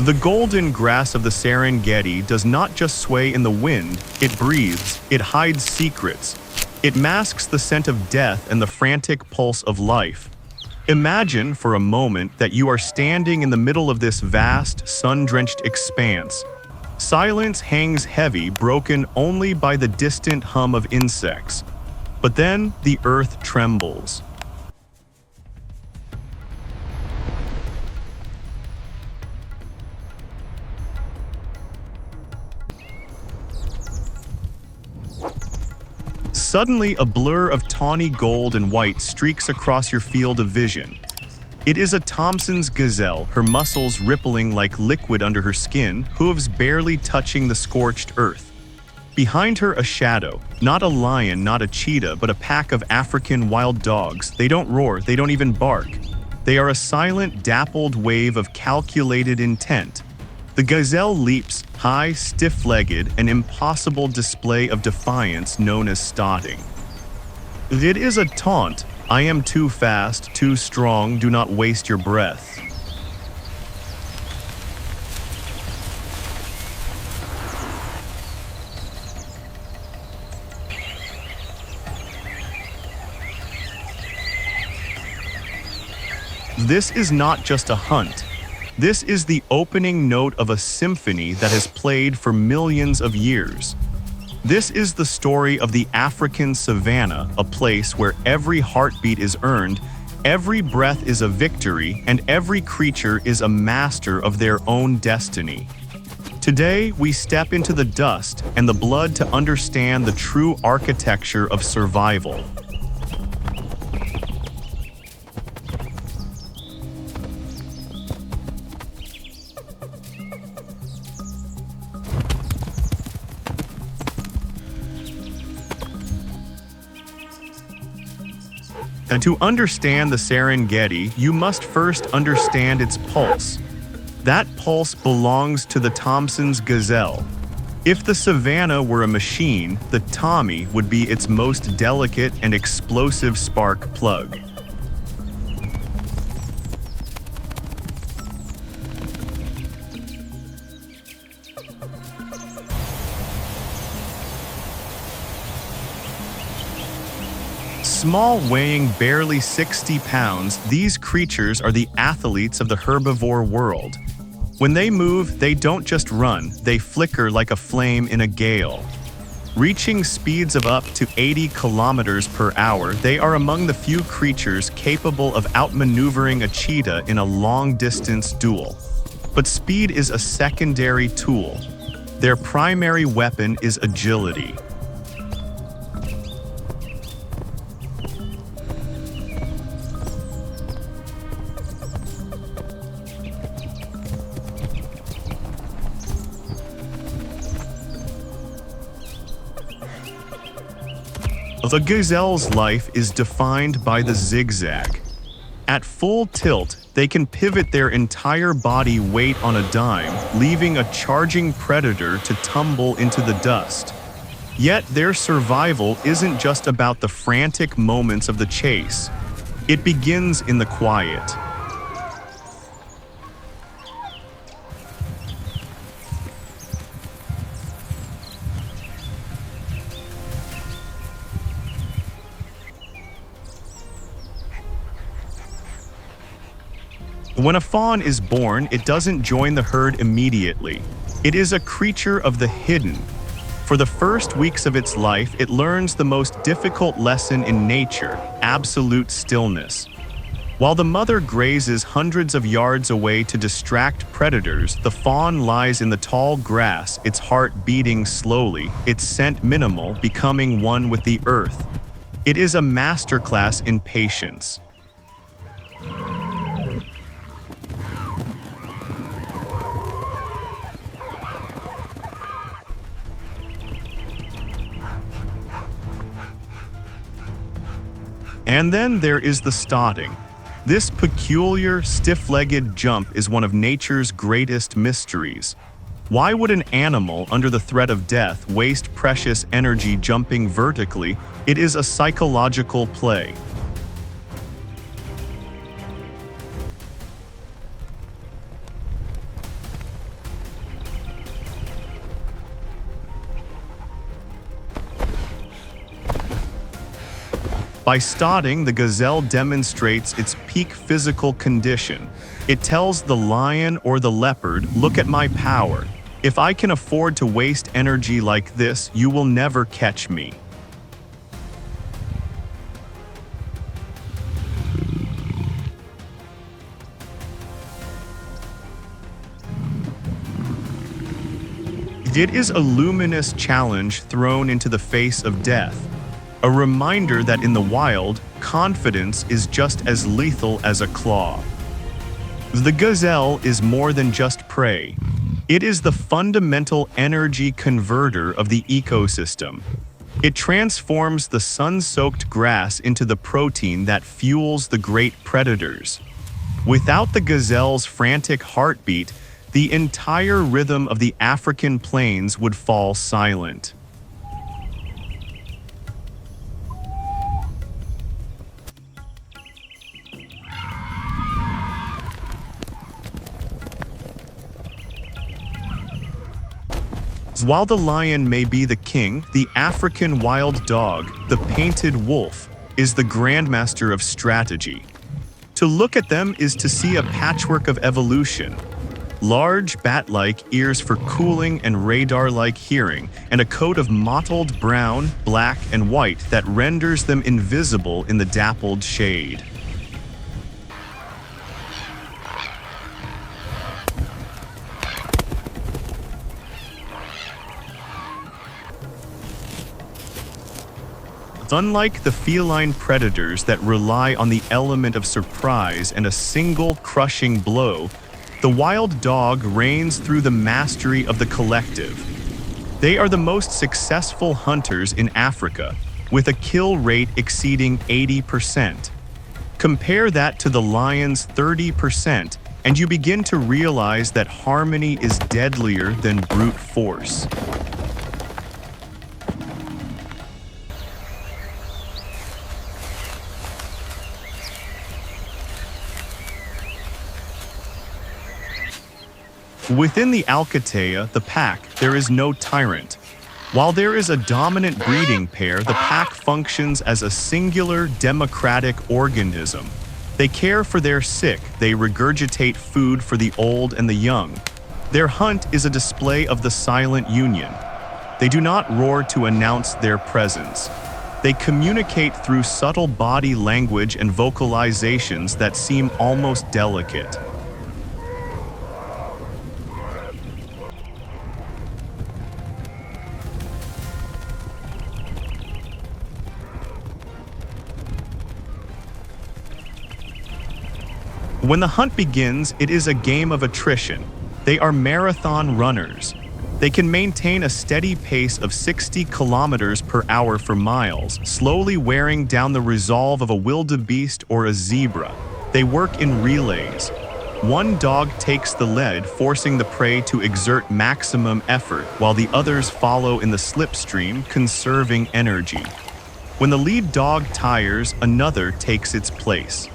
The golden grass of the Serengeti does not just sway in the wind, it breathes, it hides secrets. It masks the scent of death and the frantic pulse of life. Imagine for a moment that you are standing in the middle of this vast, sun-drenched expanse. Silence hangs heavy, broken only by the distant hum of insects. But then the earth trembles. Suddenly, a blur of tawny gold and white streaks across your field of vision. It is a Thomson's gazelle, her muscles rippling like liquid under her skin, hooves barely touching the scorched earth. Behind her, a shadow, not a lion, not a cheetah, but a pack of African wild dogs. They don't roar, they don't even bark. They are a silent, dappled wave of calculated intent. The gazelle leaps, high, stiff-legged, an impossible display of defiance known as stotting. It is a taunt. I am too fast, too strong, do not waste your breath. This is not just a hunt. This is the opening note of a symphony that has played for millions of years. This is the story of the African Savanna, a place where every heartbeat is earned, every breath is a victory, and every creature is a master of their own destiny. Today, we step into the dust and the blood to understand the true architecture of survival. And to understand the Serengeti, you must first understand its pulse. That pulse belongs to the Thomson's gazelle. If the Savanna were a machine, the Tommy would be its most delicate and explosive spark plug. Small, weighing barely 60 pounds, these creatures are the athletes of the herbivore world. When they move, they don't just run, they flicker like a flame in a gale. Reaching speeds of up to 80 kilometers per hour, they are among the few creatures capable of outmaneuvering a cheetah in a long-distance duel. But speed is a secondary tool. Their primary weapon is agility. The gazelle's life is defined by the zigzag. At full tilt, they can pivot their entire body weight on a dime, leaving a charging predator to tumble into the dust. Yet their survival isn't just about the frantic moments of the chase. It begins in the quiet. When a fawn is born, it doesn't join the herd immediately. It is a creature of the hidden. For the first weeks of its life, it learns the most difficult lesson in nature, absolute stillness. While the mother grazes hundreds of yards away to distract predators, the fawn lies in the tall grass, its heart beating slowly, its scent minimal, becoming one with the earth. It is a masterclass in patience. And then there is the stotting. This peculiar, stiff-legged jump is one of nature's greatest mysteries. Why would an animal, under the threat of death, waste precious energy jumping vertically? It is a psychological play. By stotting, the gazelle demonstrates its peak physical condition. It tells the lion or the leopard, "Look at my power. If I can afford to waste energy like this, you will never catch me." It is a luminous challenge thrown into the face of death, a reminder that in the wild, confidence is just as lethal as a claw. The gazelle is more than just prey. It is the fundamental energy converter of the ecosystem. It transforms the sun-soaked grass into the protein that fuels the great predators. Without the gazelle's frantic heartbeat, the entire rhythm of the African plains would fall silent. While the lion may be the king, the African wild dog, the painted wolf, is the grandmaster of strategy. To look at them is to see a patchwork of evolution. Large bat-like ears for cooling and radar-like hearing, and a coat of mottled brown, black, and white that renders them invisible in the dappled shade. Unlike the feline predators that rely on the element of surprise and a single crushing blow, the wild dog reigns through the mastery of the collective. They are the most successful hunters in Africa, with a kill rate exceeding 80%. Compare that to the lion's 30%, and you begin to realize that harmony is deadlier than brute force. Within the Alcatea, the pack, there is no tyrant. While there is a dominant breeding pair, the pack functions as a singular, democratic organism. They care for their sick, they regurgitate food for the old and the young. Their hunt is a display of the silent union. They do not roar to announce their presence. They communicate through subtle body language and vocalizations that seem almost delicate. When the hunt begins, it is a game of attrition. They are marathon runners. They can maintain a steady pace of 60 kilometers per hour for miles, slowly wearing down the resolve of a wildebeest or a zebra. They work in relays. One dog takes the lead, forcing the prey to exert maximum effort, while the others follow in the slipstream, conserving energy. When the lead dog tires, another takes its place.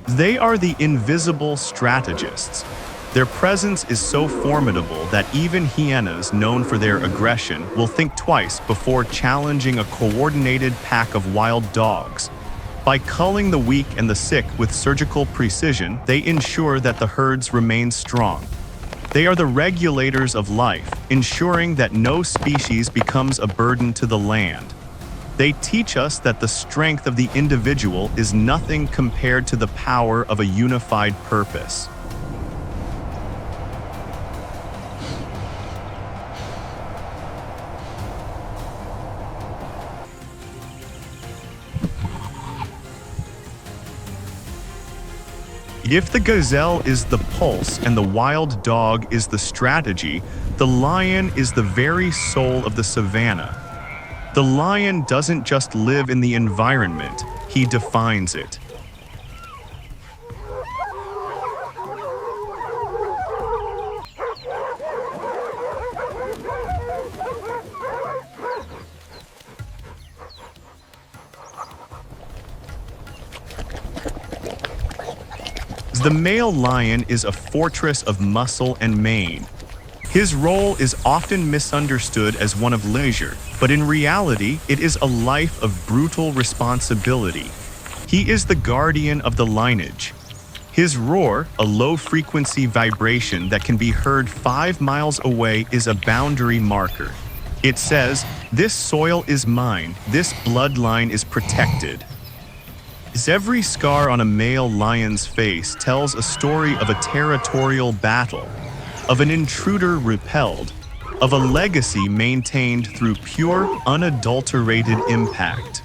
They are the invisible strategists. Their presence is so formidable that even hyenas known for their aggression will think twice before challenging a coordinated pack of wild dogs. By culling the weak and the sick with surgical precision, they ensure that the herds remain strong. They are the regulators of life, ensuring that no species becomes a burden to the land. They teach us that the strength of the individual is nothing compared to the power of a unified purpose. If the gazelle is the pulse and the wild dog is the strategy, the lion is the very soul of the savanna. The lion doesn't just live in the environment, he defines it. The male lion is a fortress of muscle and mane. His role is often misunderstood as one of leisure, but in reality, it is a life of brutal responsibility. He is the guardian of the lineage. His roar, a low-frequency vibration that can be heard 5 miles away, is a boundary marker. It says, "This soil is mine, this bloodline is protected." Every scar on a male lion's face tells a story of a territorial battle, of an intruder repelled, of a legacy maintained through pure, unadulterated impact.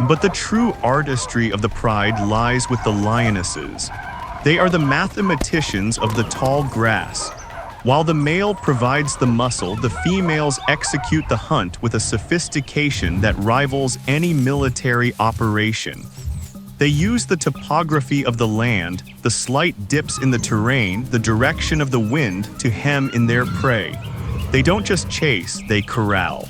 But the true artistry of the pride lies with the lionesses. They are the mathematicians of the tall grass. While the male provides the muscle, the females execute the hunt with a sophistication that rivals any military operation. They use the topography of the land, the slight dips in the terrain, the direction of the wind to hem in their prey. They don't just chase, they corral.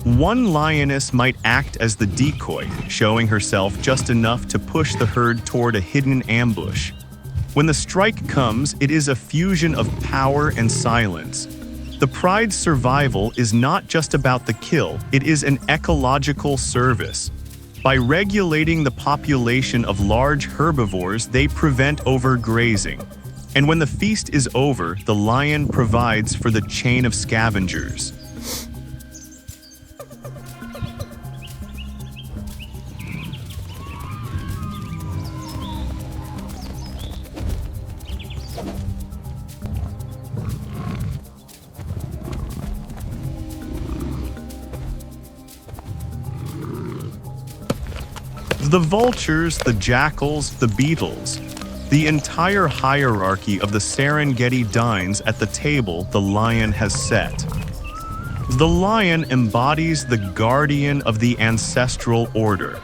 One lioness might act as the decoy, showing herself just enough to push the herd toward a hidden ambush. When the strike comes, it is a fusion of power and silence. The pride's survival is not just about the kill, it is an ecological service. By regulating the population of large herbivores, they prevent overgrazing. And when the feast is over, the lion provides for the chain of scavengers. The vultures, the jackals, the beetles. The entire hierarchy of the Serengeti dines at the table the lion has set. The lion embodies the guardian of the ancestral order.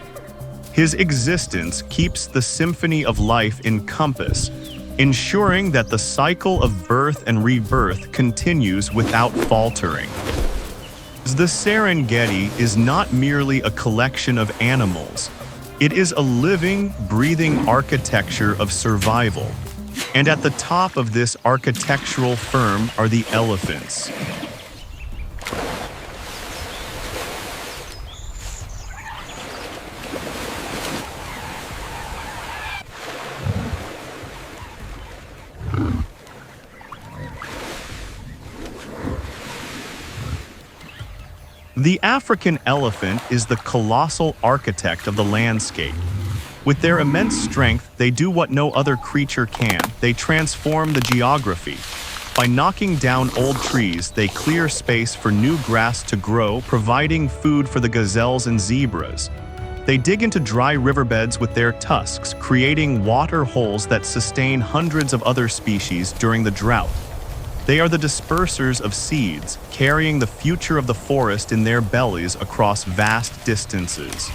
His existence keeps the symphony of life in compass, ensuring that the cycle of birth and rebirth continues without faltering. The Serengeti is not merely a collection of animals. It is a living, breathing architecture of survival. And at the top of this architectural firm are the elephants. The African elephant is the colossal architect of the landscape. With their immense strength, they do what no other creature can. They transform the geography. By knocking down old trees, they clear space for new grass to grow, providing food for the gazelles and zebras. They dig into dry riverbeds with their tusks, creating water holes that sustain hundreds of other species during the drought. They are the dispersers of seeds, carrying the future of the forest in their bellies across vast distances.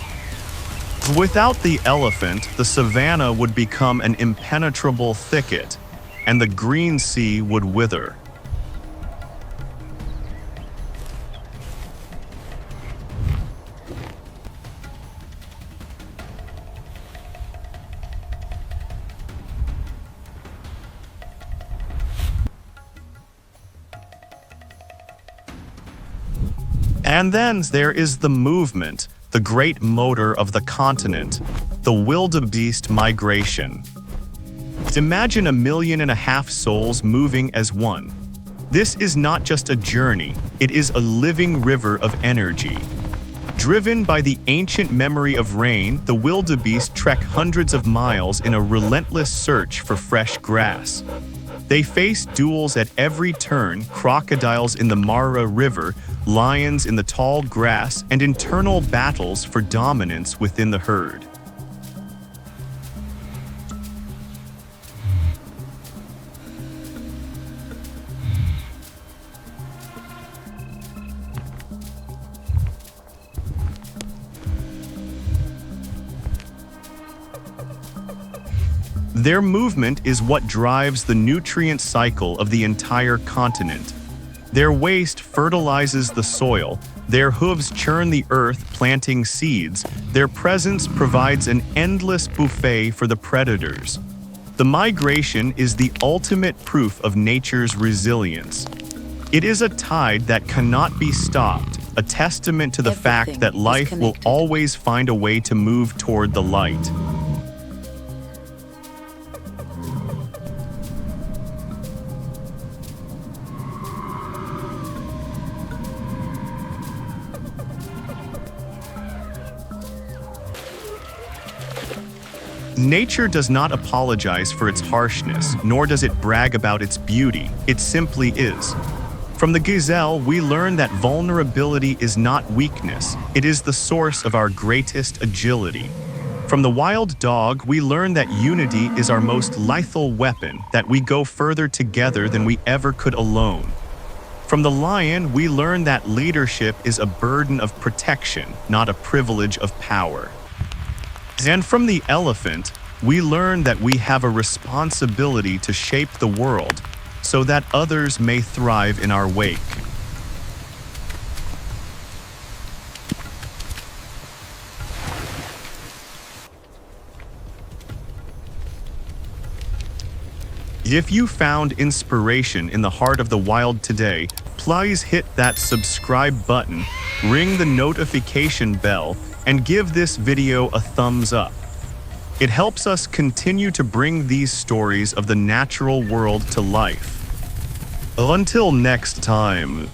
Without the elephant, the savanna would become an impenetrable thicket, and the green sea would wither. And then there is the movement, the great motor of the continent, the wildebeest migration. Imagine 1.5 million souls moving as one. This is not just a journey, it is a living river of energy. Driven by the ancient memory of rain, the wildebeest trek hundreds of miles in a relentless search for fresh grass. They face duels at every turn, crocodiles in the Mara River, lions in the tall grass, and internal battles for dominance within the herd. Their movement is what drives the nutrient cycle of the entire continent. Their waste fertilizes the soil, their hooves churn the earth planting seeds, their presence provides an endless buffet for the predators. The migration is the ultimate proof of nature's resilience. It is a tide that cannot be stopped, a testament to the fact that life will always find a way to move toward the light. Nature does not apologize for its harshness, nor does it brag about its beauty. It simply is. From the gazelle, we learn that vulnerability is not weakness, it is the source of our greatest agility. From the wild dog, we learn that unity is our most lethal weapon, that we go further together than we ever could alone. From the lion, we learn that leadership is a burden of protection, not a privilege of power. And from the elephant, we learn that we have a responsibility to shape the world so that others may thrive in our wake. If you found inspiration in the heart of the wild today, please hit that subscribe button, ring the notification bell, and give this video a thumbs up. It helps us continue to bring these stories of the natural world to life. Until next time.